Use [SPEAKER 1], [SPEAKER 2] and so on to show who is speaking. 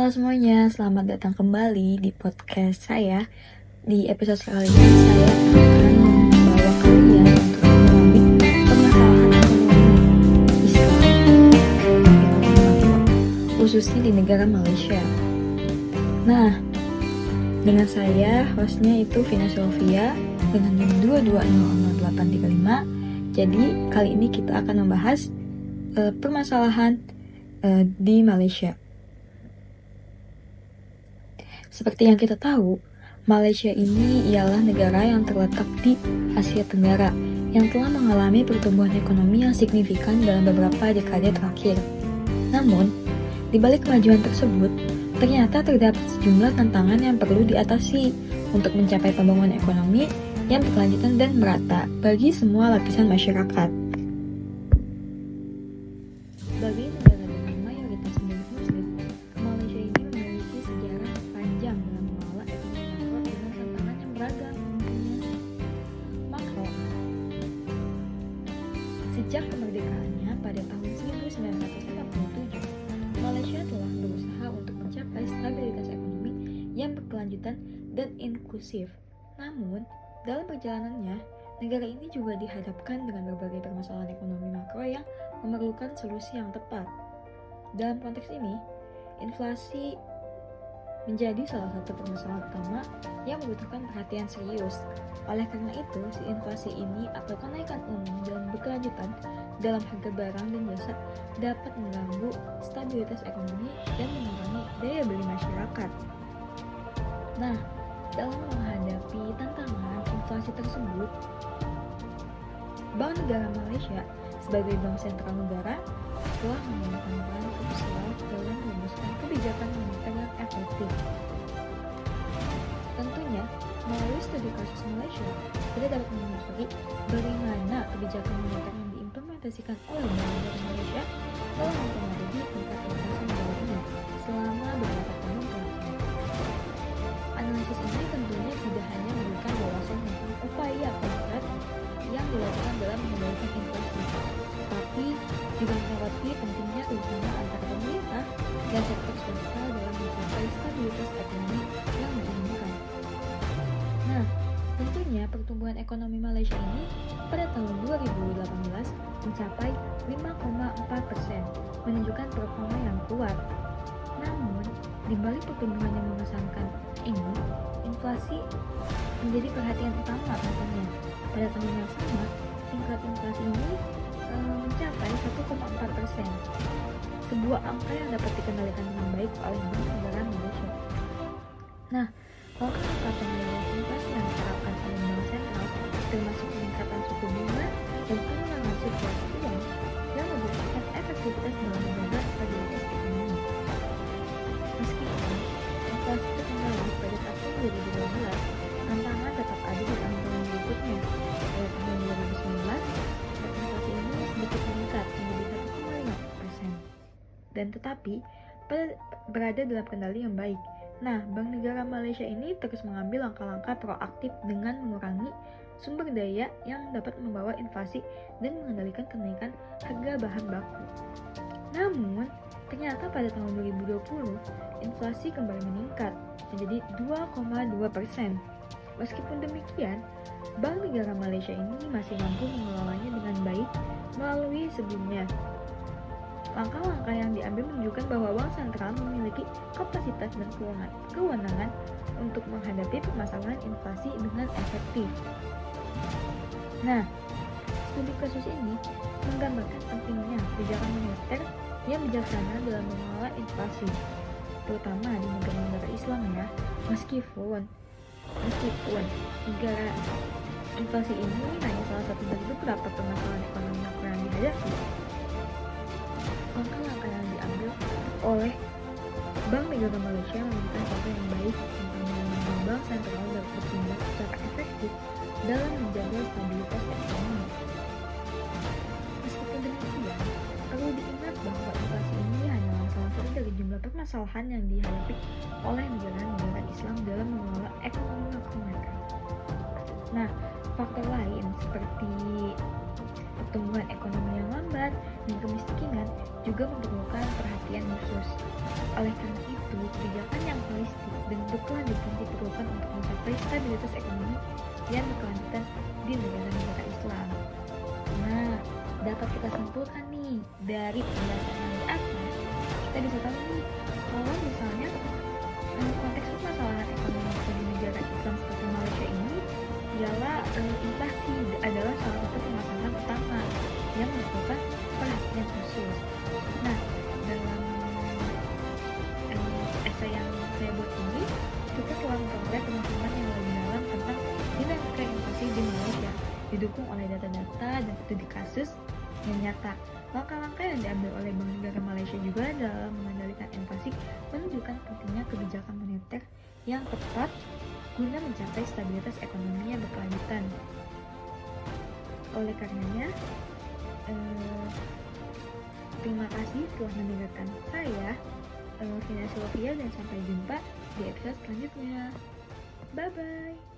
[SPEAKER 1] Halo semuanya, selamat datang kembali di podcast saya. Di episode kali ini saya akan membawa kalian untuk mengulik permasalahan ekonomi Islam khususnya di negara Malaysia. Nah, dengan saya, hostnya itu Vina Sylvia dengan NIM 2200835. Jadi, kali ini kita akan membahas permasalahan di Malaysia. Seperti yang kita tahu, Malaysia ini ialah negara yang terletak di Asia Tenggara yang telah mengalami pertumbuhan ekonomi yang signifikan dalam beberapa dekade terakhir. Namun, di balik kemajuan tersebut, ternyata terdapat sejumlah tantangan yang perlu diatasi untuk mencapai pembangunan ekonomi yang berkelanjutan dan merata bagi semua lapisan masyarakat. Bagi negara dengan mayoritas penduduk Muslim, Malaysia ini memiliki sejarah panjang dalam mengelola ekonomi makro dengan tantangan yang beragam. Makro, sejak kemerdekaannya pada tahun 1947, Malaysia telah berusaha untuk mencapai stabilitas ekonomi yang berkelanjutan dan inklusif. Namun, dalam perjalanannya, negara ini juga dihadapkan dengan berbagai permasalahan ekonomi makro yang memerlukan solusi yang tepat. Dalam konteks ini, inflasi menjadi salah satu permasalahan utama yang membutuhkan perhatian serius. Oleh karena itu, si inflasi ini atau kenaikan umum dan berkelanjutan dalam harga barang dan jasa dapat mengganggu stabilitas ekonomi dan mengurangi daya beli masyarakat. Nah, dalam menghadapi tantangan inflasi tersebut, Bank Negara Malaysia sebagai bank sentral negara telah memainkan peran krusial dalam merumuskan kebijakan moneter yang efektif. Tentunya, melalui studi kasus Malaysia, kita dapat menelusuri bagaimana kebijakan moneter yang diimplementasikan oleh Bank Negara Malaysia telah mempengaruhi tingkat inflasi negara ini selama beberapa tahun terakhir. Analisis ini tentunya tidak hanya memberikan wawasan tentang upaya konkret yang dilakukan dalam mengendalikan inflasi, tapi juga menyoroti pentingnya kerjasama antara pemerintah dan sektor swasta dalam mencapai stabilitas ekonomi yang diinginkan. Nah, tentunya pertumbuhan ekonomi Malaysia ini pada tahun 2018 mencapai 5,4%, menunjukkan performa yang kuat. Namun, di balik pertumbuhan yang mengesankan ini, inflasi menjadi perhatian utama tentunya. Pada tahun yang sama, tingkat inflasi ini mencapai 1,4%, sebuah angka yang dapat dikendalikan dengan baik oleh Bank Negara Malaysia. Nah, langkah-langkah pengendalian inflasi yang diterapkan oleh Bank Sentral termasuk peningkatan suku bunga dan pengurangan sirkulasi uang yang membutuhkan efektivitas dalam menjaga stabilitas ekonomi. Meskipun inflasi terkendali pada tahun 2012, tantangan tetap ada di tahun-tahun berikutnya. Pada tahun 2019, inflasi ini sedikit meningkat menjadi 1,5%, dan tetapi berada dalam kendali yang baik. Nah, Bank Negara Malaysia ini terus mengambil langkah-langkah proaktif dengan mengurangi sumber daya yang dapat membawa inflasi dan mengendalikan kenaikan harga bahan baku. Namun, ternyata pada tahun 2020, inflasi kembali meningkat menjadi 2,2%. Meskipun demikian, Bank Negara Malaysia ini masih mampu mengelolanya dengan baik melalui sebelumnya. Langkah-langkah yang diambil menunjukkan bahwa Bank Sentral memiliki kapasitas dan kewenangan untuk menghadapi permasalahan inflasi dengan efektif. Nah, studi kasus ini menggambarkan pentingnya kebijakan moneter yang bijaksana dalam mengelola inflasi, terutama di negara-negara Islam ya. Meskipun negara inflasi ini hanya salah satu dari beberapa permasalahan ekonomi makro yang dihadapi, langkah-langkah yang diambil oleh Bank Negara Malaysia memberikan contoh yang baik tentang bagaimana Bank Sentral dapat bertindak secara efektif dalam menjaga stabilitas ekonomi. Meskipun demikian, perlu diingat bahwa inflasi ini hanyalah salah satu dari jumlah permasalahan yang dihadapi oleh negara-negara Islam dalam mengelola ekonomi makro mereka. Nah, faktor lain seperti pertumbuhan ekonomi yang lambat, dan kemiskinan juga memerlukan perhatian khusus. Oleh karena itu, kebijakan yang holistik dan berkelanjutan diperlukan untuk mencapai stabilitas ekonomi dan berkelanjutan di negara-negara Islam. Nah, dapat kita simpulkan nih dari penjelasan yang di atas, kita bisa tahu nih kalau misalnya konteks permasalahan ekonomi di negara Islam seperti Malaysia ini ialah inflasi adalah salah satu permasalahan utama yang memerlukan perhatian khusus. Nah, dalam esai yang saya buat ini, kita telah memperoleh pemahaman yang lebih dalam tentang dinamika inflasi di Malaysia, didukung oleh data-data dan studi kasus yang nyata. Langkah-langkah yang diambil oleh Bank Negara Malaysia juga dalam mengendalikan inflasi menunjukkan pentingnya kebijakan moneter yang tepat guna mencapai stabilitas ekonomi yang berkelanjutan. Oleh karenanya, terima kasih telah mendengarkan saya, Vina Sylvia, dan sampai jumpa di episode selanjutnya. Bye-bye!